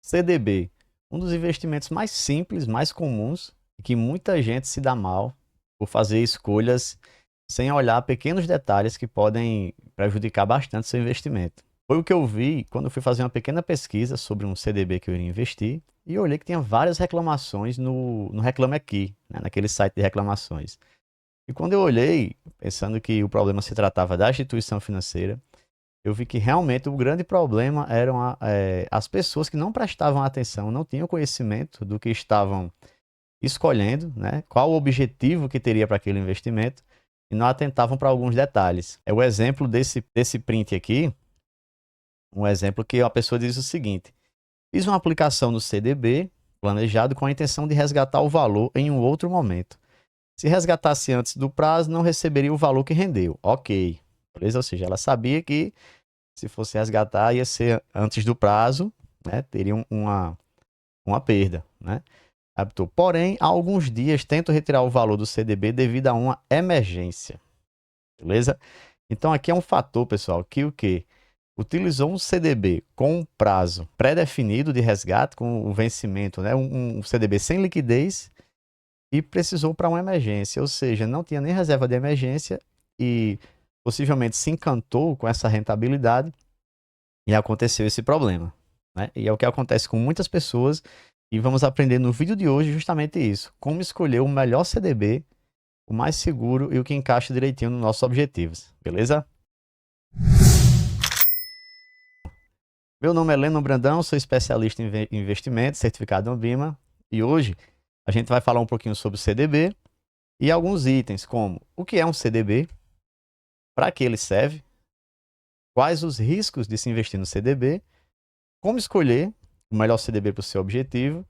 CDB, um dos investimentos mais simples, mais comuns, e que muita gente se dá mal por fazer escolhas sem olhar pequenos detalhes que podem prejudicar bastante seu investimento. Foi o que eu vi quando eu fui fazer uma pequena pesquisa sobre um CDB que eu iria investir e eu olhei que tinha várias reclamações no Reclame Aqui, né, naquele site de reclamações. E quando eu olhei, pensando que o problema se tratava da instituição financeira, eu vi que realmente o grande problema eram as pessoas que não prestavam atenção, não tinham conhecimento do que estavam escolhendo, né? Qual o objetivo que teria para aquele investimento e não atentavam para alguns detalhes. É o exemplo desse print aqui, um exemplo que a pessoa diz o seguinte: fiz uma aplicação no CDB planejado com a intenção de resgatar o valor em um outro momento. Se resgatasse antes do prazo, não receberia o valor que rendeu. Ok, beleza? Ou seja, ela sabia que se fosse resgatar ia ser antes do prazo, né? Teria uma perda, né? Porém, há alguns dias tento retirar o valor do CDB devido a uma emergência, beleza? Então aqui é um fator, pessoal, que o quê? Utilizou um CDB com um prazo pré-definido de resgate, com o vencimento, né? Um CDB sem liquidez e precisou para uma emergência, ou seja, não tinha nem reserva de emergência e possivelmente se encantou com essa rentabilidade e aconteceu esse problema, né? E é o que acontece com muitas pessoas e vamos aprender no vídeo de hoje justamente isso, como escolher o melhor CDB, o mais seguro e o que encaixa direitinho nos nossos objetivos, beleza? Meu nome é Leno Brandão, sou especialista em investimentos, certificado Ambima, e hoje a gente vai falar um pouquinho sobre o CDB e alguns itens como o que é um CDB, para que ele serve, quais os riscos de se investir no CDB, como escolher o melhor CDB para o seu objetivo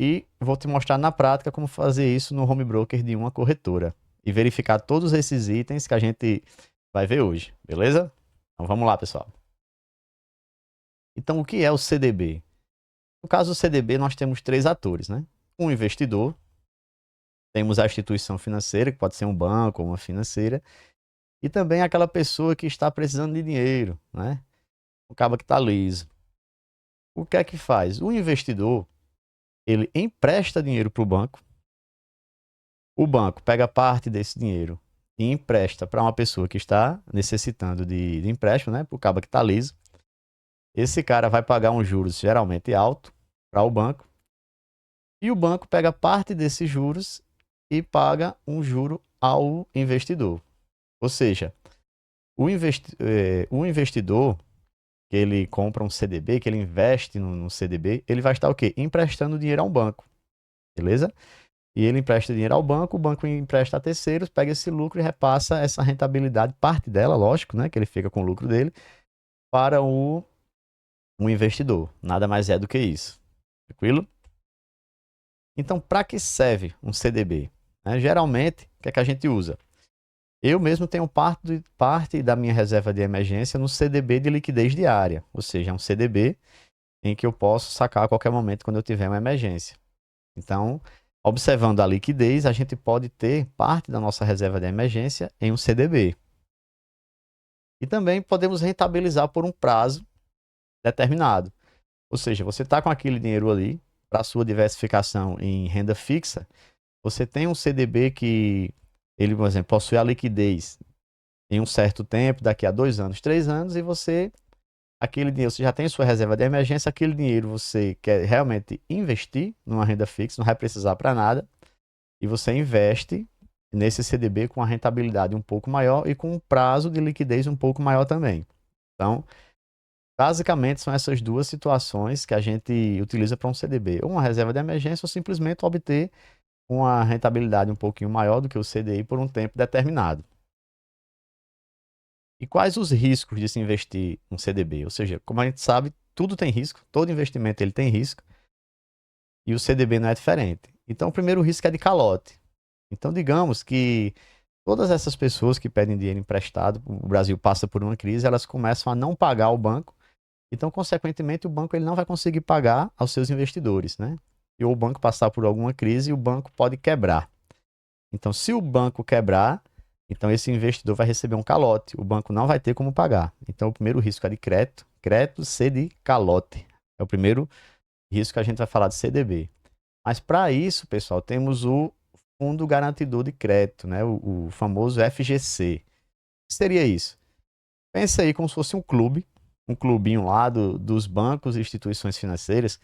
e vou te mostrar na prática como fazer isso no home broker de uma corretora e verificar todos esses itens que a gente vai ver hoje, beleza? Então vamos lá, pessoal. Então o que é o CDB? No caso do CDB nós temos três atores, né? Um investidor, temos a instituição financeira, que pode ser um banco ou uma financeira, e também aquela pessoa que está precisando de dinheiro, né? O cabo que está liso. O que é que faz? O investidor, ele empresta dinheiro para o banco pega parte desse dinheiro e empresta para uma pessoa que está necessitando de empréstimo, né? Para o cabo que está liso. Esse cara vai pagar um juros geralmente alto para o banco. E o banco pega parte desses juros e paga um juro ao investidor. Ou seja, o investidor que ele compra um CDB, que ele investe no CDB, ele vai estar o quê? Emprestando dinheiro a um banco. Beleza? E ele empresta dinheiro ao banco, o banco empresta a terceiros, pega esse lucro e repassa essa rentabilidade, parte dela, lógico, né, que ele fica com o lucro dele, para o investidor. Nada mais é do que isso. Tranquilo? Então, para que serve um CDB? Geralmente, o que é que a gente usa? Eu mesmo tenho parte da minha reserva de emergência no CDB de liquidez diária, ou seja, é um CDB em que eu posso sacar a qualquer momento quando eu tiver uma emergência. Então, observando a liquidez, a gente pode ter parte da nossa reserva de emergência em um CDB. E também podemos rentabilizar por um prazo determinado. Ou seja, você está com aquele dinheiro ali para a sua diversificação em renda fixa, você tem um CDB que ele, por exemplo, possui a liquidez em um certo tempo, daqui a 2 anos, 3 anos, e aquele dinheiro, você já tem sua reserva de emergência, aquele dinheiro você quer realmente investir numa renda fixa, não vai precisar para nada, e você investe nesse CDB com uma rentabilidade um pouco maior e com um prazo de liquidez um pouco maior também. Então, basicamente são essas duas situações que a gente utiliza para um CDB, ou uma reserva de emergência ou simplesmente obter uma rentabilidade um pouquinho maior do que o CDI por um tempo determinado. E quais os riscos de se investir em um CDB? Ou seja, como a gente sabe, tudo tem risco, todo investimento ele tem risco, e o CDB não é diferente. Então, o primeiro risco é de calote. Então, digamos que todas essas pessoas que pedem dinheiro emprestado, o Brasil passa por uma crise, elas começam a não pagar ao banco, então, consequentemente, o banco ele não vai conseguir pagar aos seus investidores, né? E ou o banco passar por alguma crise, o banco pode quebrar. Então, se o banco quebrar, então esse investidor vai receber um calote, o banco não vai ter como pagar. Então, o primeiro risco é de crédito C de calote. É o primeiro Risco que a gente vai falar de CDB. Mas para isso, pessoal, temos o Fundo Garantidor de Crédito, né? O famoso FGC. O que seria isso? Pensa aí como se fosse um clubinho lá dos bancos e instituições financeiras,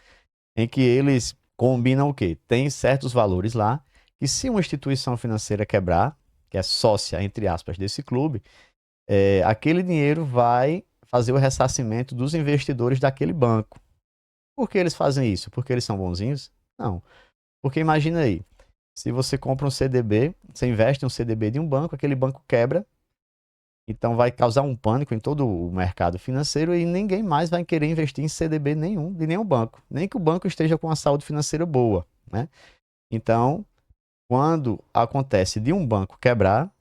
em que eles combinam o quê? Tem certos valores lá, que se uma instituição financeira quebrar, que é sócia, entre aspas, desse clube, aquele dinheiro vai fazer o ressarcimento dos investidores daquele banco. Por que eles fazem isso? Porque eles são bonzinhos? Não. Porque imagina aí, se você compra um CDB, você investe em um CDB de um banco, aquele banco quebra, então vai causar um pânico em todo o mercado financeiro e ninguém mais vai querer investir em CDB nenhum, de nenhum banco, nem que o banco esteja com a saúde financeira boa, né? Então, quando acontece de um banco quebrar,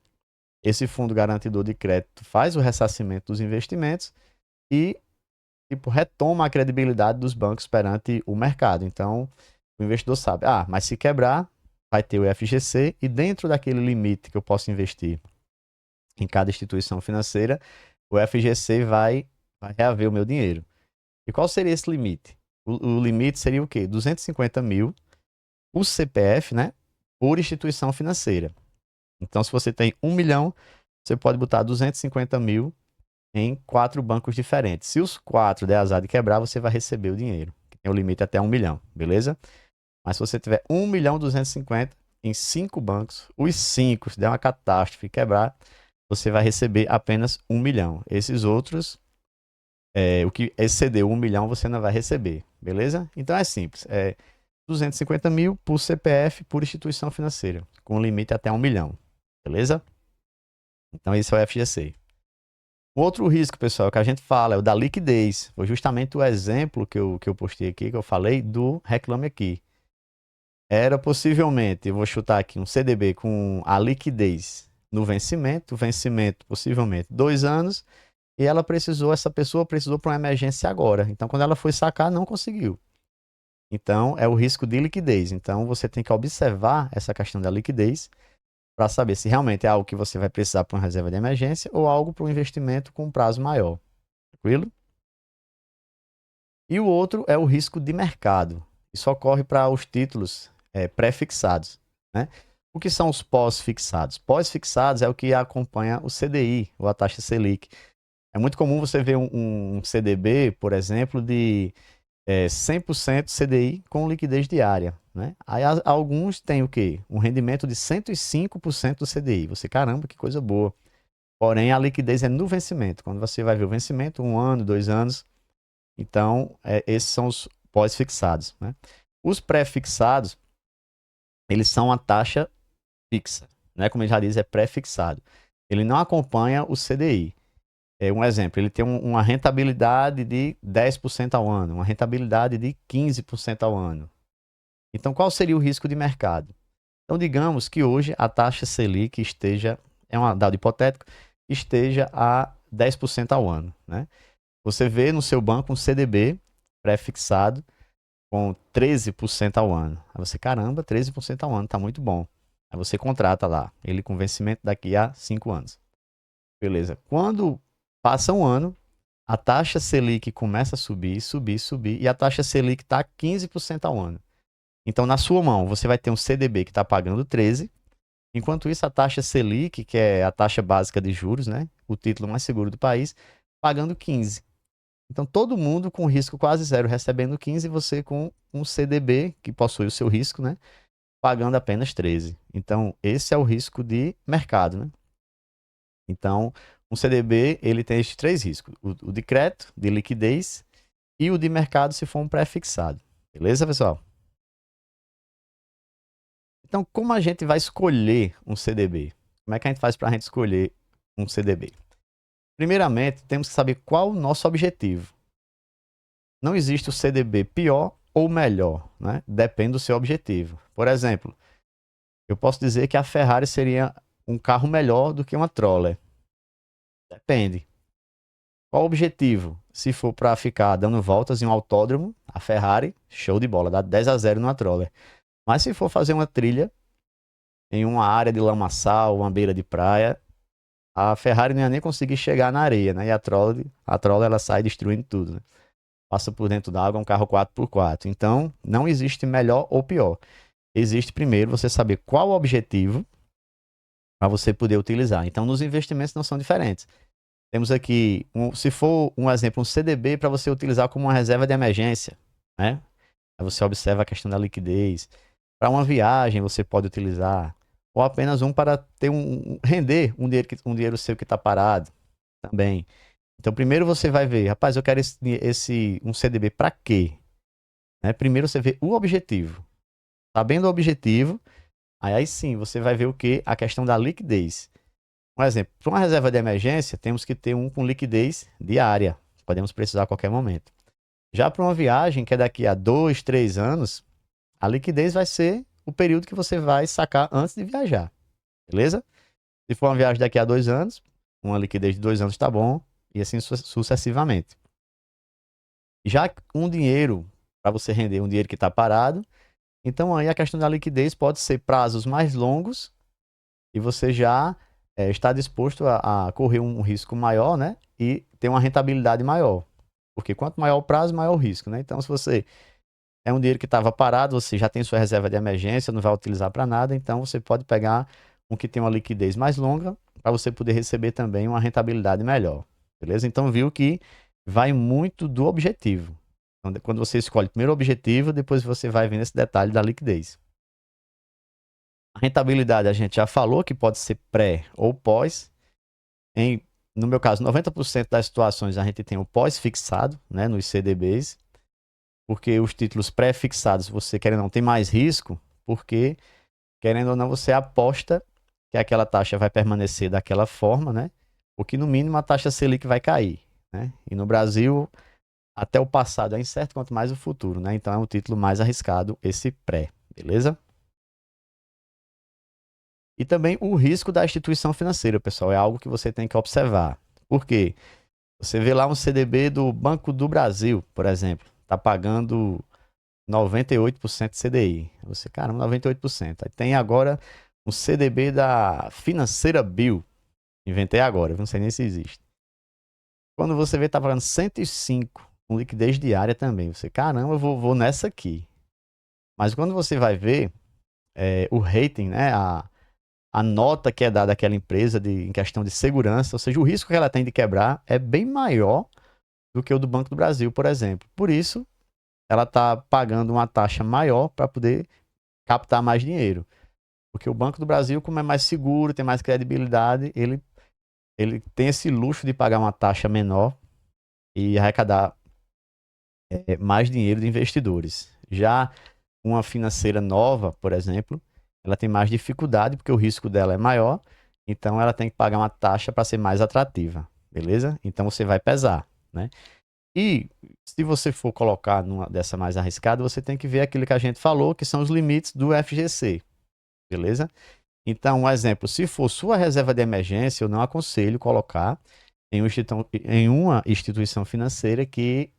esse fundo garantidor de crédito faz o ressarcimento dos investimentos e tipo, retoma a credibilidade dos bancos perante o mercado. Então, o investidor sabe, mas se quebrar, vai ter o FGC e dentro daquele limite que eu posso investir em cada instituição financeira, o FGC vai reaver o meu dinheiro. E qual seria esse limite? O limite seria o quê? 250 mil, o CPF, né? Por instituição financeira. Então, se você tem 1 milhão, você pode botar 250 mil em 4 bancos diferentes. Se os 4 der azar de quebrar, você vai receber o dinheiro. Tem o limite até 1 milhão, beleza? Mas se você tiver 1 milhão 250 em 5 bancos, os 5, se der uma catástrofe e quebrar, você vai receber apenas 1 milhão. Esses outros, o que excedeu 1 milhão, você não vai receber, beleza? Então é simples, 250 mil por CPF, por instituição financeira, com limite até 1 milhão, beleza? Então esse é o FGC. O outro risco, pessoal, que a gente fala é o da liquidez. Foi justamente o exemplo que eu postei aqui, que eu falei do Reclame Aqui. Era possivelmente, eu vou chutar aqui, um CDB com a liquidez no vencimento, possivelmente 2 anos, e essa pessoa precisou para uma emergência agora. Então, quando ela foi sacar, não conseguiu. Então, é o risco de liquidez. Então, você tem que observar essa questão da liquidez para saber se realmente é algo que você vai precisar para uma reserva de emergência ou algo para um investimento com um prazo maior. Tranquilo? E o outro é o risco de mercado. Isso ocorre para os títulos pré-fixados, né? O que são os pós-fixados? Pós-fixados é o que acompanha o CDI, ou a taxa Selic. É muito comum você ver um CDB, por exemplo, de 100% CDI com liquidez diária, né? Aí alguns têm o quê? Um rendimento de 105% do CDI. Você, caramba, que coisa boa. Porém, a liquidez é no vencimento. Quando você vai ver o vencimento, 1 ano, 2 anos. Então, esses são os pós-fixados, né? Os pré-fixados, eles são a taxa fixa, né? Como ele já diz, é pré-fixado. Ele não acompanha o CDI. Um exemplo, ele tem uma rentabilidade de 10% ao ano, uma rentabilidade de 15% ao ano. Então, qual seria o risco de mercado? Então, digamos que hoje a taxa Selic esteja, é um dado hipotético, esteja a 10% ao ano, né? Você vê no seu banco um CDB pré-fixado com 13% ao ano. Aí você, caramba, 13% ao ano, tá muito bom. Aí você contrata lá, ele com vencimento daqui a 5 anos. Beleza. Quando passa um ano, a taxa Selic começa a subir, subir, e a taxa Selic está 15% ao ano. Então, na sua mão, você vai ter um CDB que está pagando 13%, enquanto isso, a taxa Selic, que é a taxa básica de juros, né, o título mais seguro do país, pagando 15%. Então, todo mundo com risco quase zero recebendo 15%, e você com um CDB que possui o seu risco, né, pagando apenas 13%. Então, esse é o risco de mercado, né? Então, um CDB, ele tem esses 3 riscos. O de crédito, de liquidez, e o de mercado se for um pré-fixado. Beleza, pessoal? Então, como a gente vai escolher um CDB? Como é que a gente faz para a gente escolher um CDB? Primeiramente, temos que saber qual o nosso objetivo. Não existe o CDB pior ou melhor, né? Depende do seu objetivo. Por exemplo, eu posso dizer que a Ferrari seria um carro melhor do que uma Troller. Depende. Qual o objetivo? Se for para ficar dando voltas em um autódromo, a Ferrari, show de bola, dá 10-0 numa Troller. Mas se for fazer uma trilha em uma área de lamaçal, uma beira de praia, a Ferrari não ia nem conseguir chegar na areia, né? E a Troller ela sai destruindo tudo, né? passa por dentro da água, é um carro 4x4. Então, não existe melhor ou pior. Existe primeiro você saber qual o objetivo para você poder utilizar. Então, nos investimentos não são diferentes. Temos aqui, se for um exemplo, um CDB para você utilizar como uma reserva de emergência, né? Aí você observa a questão da liquidez. Para uma viagem você pode utilizar, ou apenas um para ter render um dinheiro seu que está parado também. Então, primeiro você vai ver, rapaz, eu quero um CDB para quê? Né? Primeiro você vê o objetivo. Sabendo o objetivo, aí sim você vai ver o que? A questão da liquidez. Um exemplo, para uma reserva de emergência, temos que ter um com liquidez diária. Podemos precisar a qualquer momento. Já para uma viagem, que é daqui a 2, 3 anos, a liquidez vai ser o período que você vai sacar antes de viajar. Beleza? Se for uma viagem daqui a 2 anos, uma liquidez de 2 anos está bom, e assim sucessivamente. Já um dinheiro, para você render um dinheiro que está parado, então aí a questão da liquidez pode ser prazos mais longos e você já está disposto a correr um risco maior, né? E ter uma rentabilidade maior. Porque quanto maior o prazo, maior o risco, né? Então, se você é um dinheiro que estava parado, você já tem sua reserva de emergência, não vai utilizar para nada, então você pode pegar um que tem uma liquidez mais longa para você poder receber também uma rentabilidade melhor. Beleza? Então, viu que vai muito do objetivo. Então, quando você escolhe primeiro o objetivo, depois você vai vendo esse detalhe da liquidez. A rentabilidade a gente já falou que pode ser pré ou pós. No meu caso, 90% das situações a gente tem o pós-fixado, né, nos CDBs, porque os títulos pré-fixados você querendo ou não tem mais risco, porque querendo ou não você aposta que aquela taxa vai permanecer daquela forma, né? Porque no mínimo a taxa Selic vai cair, né? E no Brasil até o passado é incerto, quanto mais o futuro, né? Então é um título mais arriscado esse pré, beleza? E também o risco da instituição financeira, pessoal, é algo que você tem que observar. Por quê? Você vê lá um CDB do Banco do Brasil, por exemplo, está pagando 98% de CDI. Você, caramba, 98%. Aí tem agora um CDB da Financeira Bill. Inventei agora, não sei nem se existe. Quando você vê, tá pagando 105 com liquidez diária também. Você, caramba, eu vou nessa aqui. Mas quando você vai ver o rating, né, a nota que é dada àquela empresa em questão de segurança, ou seja, o risco que ela tem de quebrar é bem maior do que o do Banco do Brasil, por exemplo. Por isso, ela está pagando uma taxa maior para poder captar mais dinheiro. Porque o Banco do Brasil, como é mais seguro, tem mais credibilidade, ele tem esse luxo de pagar uma taxa menor e arrecadar mais dinheiro de investidores. Já uma financeira nova, por exemplo, ela tem mais dificuldade porque o risco dela é maior, então ela tem que pagar uma taxa para ser mais atrativa, beleza? Então você vai pesar, né? E se você for colocar numa dessa mais arriscada, você tem que ver aquilo que a gente falou, que são os limites do FGC, beleza? Então, um exemplo, se for sua reserva de emergência, eu não aconselho colocar em uma instituição financeira que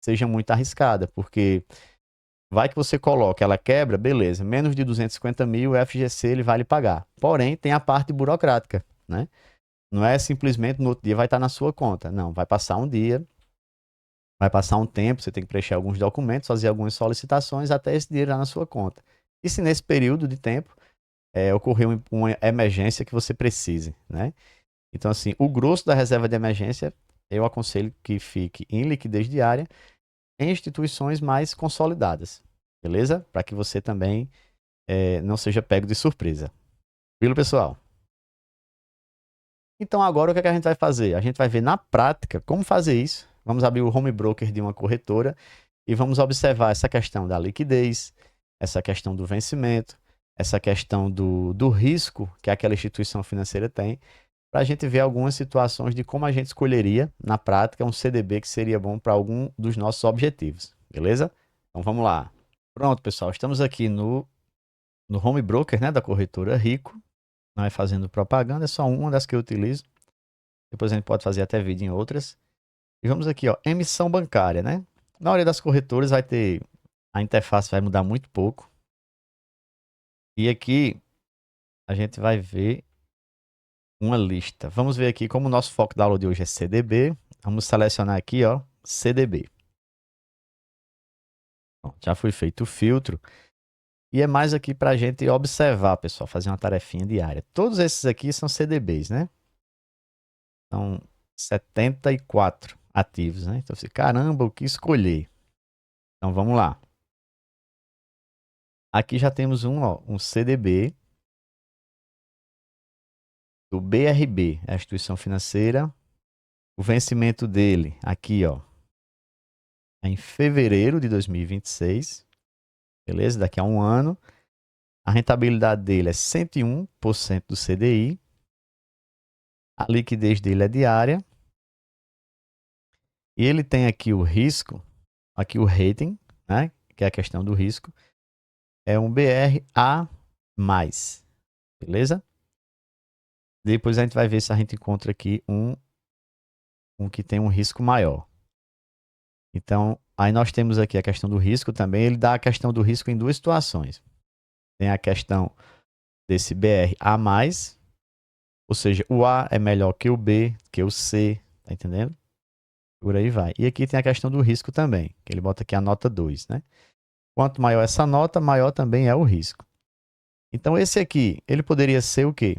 seja muito arriscada, porque vai que você coloca, ela quebra, beleza, menos de 250 mil, o FGC ele vai lhe pagar. Porém, tem a parte burocrática, né? Não é simplesmente no outro dia vai estar na sua conta. Não, vai passar um dia, vai passar um tempo, você tem que preencher alguns documentos, fazer algumas solicitações até esse dinheiro ir na sua conta. E se nesse período de tempo ocorrer uma emergência que você precise, né? Então, assim, o grosso da reserva de emergência, eu aconselho que fique em liquidez diária em instituições mais consolidadas, beleza? Para que você também não seja pego de surpresa. Tranquilo, pessoal? Então, agora o que a gente vai fazer? A gente vai ver na prática como fazer isso. Vamos abrir o home broker de uma corretora e vamos observar essa questão da liquidez, essa questão do vencimento, essa questão do risco que aquela instituição financeira tem, para a gente ver algumas situações de como a gente escolheria, na prática, um CDB que seria bom para algum dos nossos objetivos, beleza? Então vamos lá. Pronto, pessoal, estamos aqui no home broker, né, da corretora Rico. Não é fazendo propaganda, é só uma das que eu utilizo. Depois a gente pode fazer até vídeo em outras. E vamos aqui, ó, emissão bancária, né? Na maioria das corretoras vai ter, a interface vai mudar muito pouco. E aqui a gente vai ver uma lista. Vamos ver aqui como o nosso foco da aula de hoje é CDB. Vamos selecionar aqui, ó, CDB. Bom, já foi feito o filtro. E é mais aqui para a gente observar, pessoal, fazer uma tarefinha diária. Todos esses aqui são CDBs, né? São 74 ativos, né? Então, você, caramba, o que escolher? Então, vamos lá. Aqui já temos um CDB do BRB, a instituição financeira. O vencimento dele, aqui, ó, é em fevereiro de 2026. Beleza? Daqui a um ano. A rentabilidade dele é 101% do CDI. A liquidez dele é diária. E ele tem aqui o risco, aqui o rating, né? Que é a questão do risco. É um BRA+. Beleza? Depois a gente vai ver se a gente encontra aqui um que tem um risco maior. Então, aí nós temos aqui a questão do risco também. Ele dá a questão do risco em duas situações. Tem a questão desse BRA+, ou seja, o A é melhor que o B, que o C, tá entendendo? Por aí vai. E aqui tem a questão do risco também, que ele bota aqui a nota 2, né? Quanto maior essa nota, maior também é o risco. Então esse aqui, ele poderia ser o quê?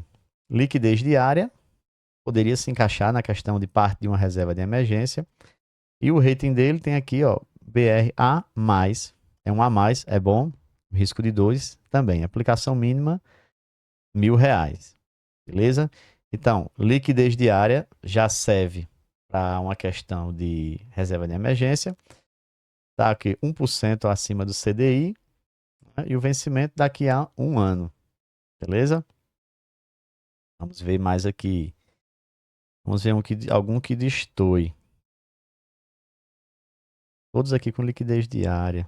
Liquidez diária, poderia se encaixar na questão de parte de uma reserva de emergência. E o rating dele tem aqui, ó, BRA+, é um A+, é bom, risco de 2 também. Aplicação mínima, R$ 1.000, beleza? Então, liquidez diária já serve para uma questão de reserva de emergência. Está aqui 1% acima do CDI, né? E o vencimento daqui a um ano, beleza? Vamos ver mais aqui. Vamos ver algum que destoe. Todos aqui com liquidez diária.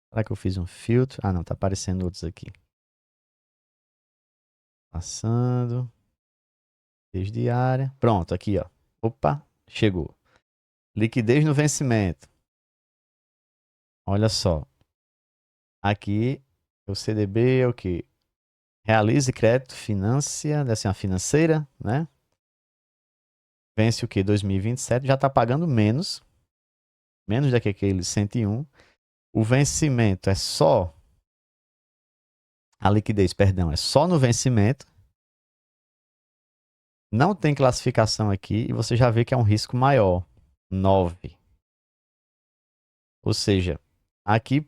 Será que eu fiz um filtro? Ah, não, tá aparecendo outros aqui. Passando. Liquidez diária. Pronto, aqui, ó. Opa, chegou. Liquidez no vencimento. Olha só. Aqui, o CDB é o que? Realize crédito, financia, deve ser uma financeira, né? Vence o que? 2027, já está pagando menos do que aquele 101. O vencimento é só, a liquidez, perdão, é só no vencimento. Não tem classificação aqui e você já vê que é um risco maior, 9. Ou seja, aqui,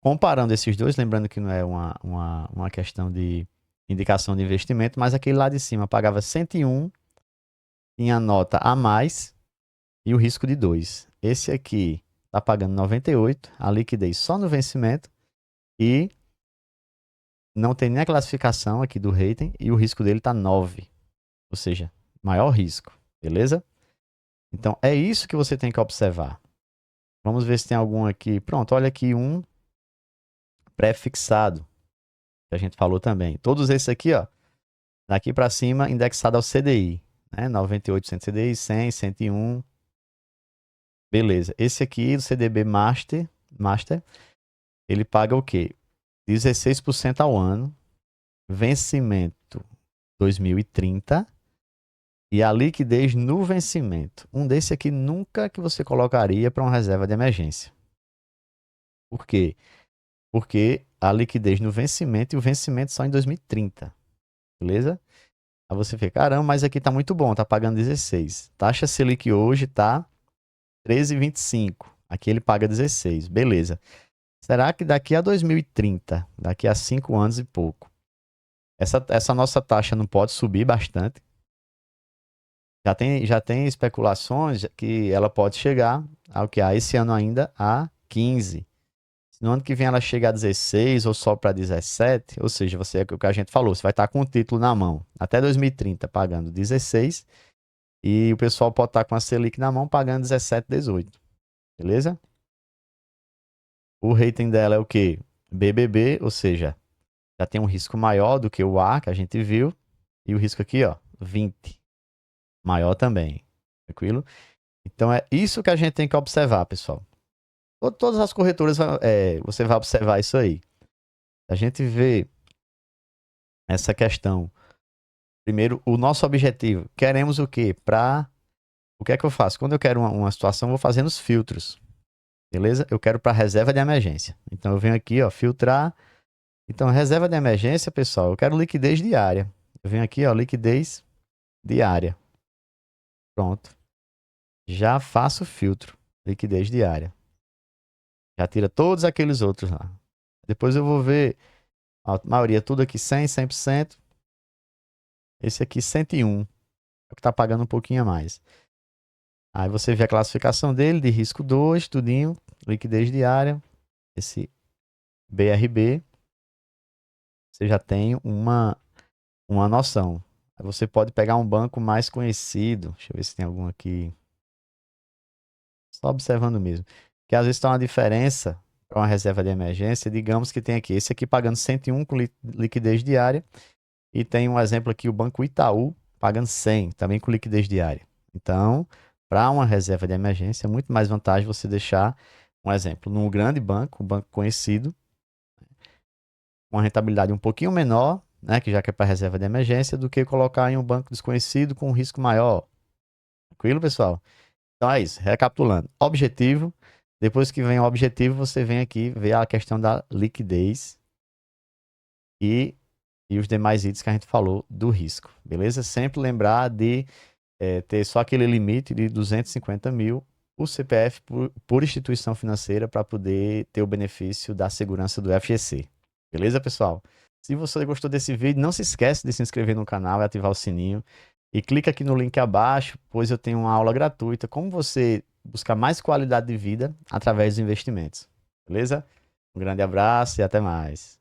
comparando esses dois, lembrando que não é uma questão de indicação de investimento, mas aquele lá de cima pagava 101, tinha nota a mais e o risco de 2. Esse aqui está pagando 98, a liquidez só no vencimento e não tem nem a classificação aqui do rating e o risco dele está 9. Ou seja, maior risco, beleza? Então é isso que você tem que observar. Vamos ver se tem algum aqui. Pronto, olha aqui um pré-fixado, que a gente falou também. Todos esses aqui, ó, daqui para cima, indexado ao CDI, né? 98% CDI, 100, 101. Beleza. Esse aqui do CDB Master, ele paga o quê? 16% ao ano, vencimento 2030 e a liquidez no vencimento. Um desse aqui nunca que você colocaria para uma reserva de emergência. Por quê? Porque a liquidez no vencimento e o vencimento só em 2030. Beleza? Aí você fica, caramba, mas aqui tá muito bom, tá pagando 16. Taxa Selic hoje tá 13,25. Aqui ele paga 16. Beleza. Será que daqui a 2030, daqui a 5 anos e pouco, essa nossa taxa não pode subir bastante? Já tem especulações que ela pode chegar ao que há esse ano ainda a 15. Se no ano que vem ela chega a 16 ou só para 17, ou seja, você é o que a gente falou, você vai estar com o título na mão até 2030 pagando 16 e o pessoal pode estar com a Selic na mão pagando 17, 18. Beleza? O rating dela é o quê? BBB, ou seja, já tem um risco maior do que o A que a gente viu e o risco aqui, ó, 20. Maior também. Tranquilo? Então é isso que a gente tem que observar, pessoal. Todas as corretoras, você vai observar isso aí. A gente vê essa questão. Primeiro, o nosso objetivo. Queremos o quê? O que é que eu faço? Quando eu quero uma situação, eu vou fazendo os filtros. Beleza? Eu quero para reserva de emergência. Então eu venho aqui, ó, filtrar. Então reserva de emergência, pessoal, eu quero liquidez diária. Eu venho aqui, ó, liquidez diária. Pronto. Já faço o filtro, liquidez diária. Já tira todos aqueles outros lá. Depois eu vou ver a maioria tudo aqui 100, 100%. Esse aqui 101, é o que está pagando um pouquinho a mais. Aí você vê a classificação dele de risco 2, tudinho, liquidez diária. Esse BRB, você já tem uma noção. Aí você pode pegar um banco mais conhecido. Deixa eu ver se tem algum aqui. Só observando mesmo. Que às vezes tem uma diferença para uma reserva de emergência. Digamos que tem aqui, esse aqui pagando 101 com liquidez diária. E tem um exemplo aqui, o Banco Itaú, pagando 100, também com liquidez diária. Então, para uma reserva de emergência, é muito mais vantagem você deixar, um exemplo, num grande banco, um banco conhecido, uma rentabilidade um pouquinho menor, né, que já que é para reserva de emergência, do que colocar em um banco desconhecido com um risco maior. Tranquilo, pessoal? Então é isso, recapitulando. Objetivo, depois que vem o objetivo, você vem aqui ver a questão da liquidez e os demais itens que a gente falou do risco, beleza? Sempre lembrar de ter só aquele limite de 250 mil, o CPF por instituição financeira para poder ter o benefício da segurança do FGC. Beleza, pessoal? Se você gostou desse vídeo, não se esquece de se inscrever no canal e ativar o sininho. E clica aqui no link abaixo, pois eu tenho uma aula gratuita, como você buscar mais qualidade de vida através dos investimentos. Beleza? Um grande abraço e até mais.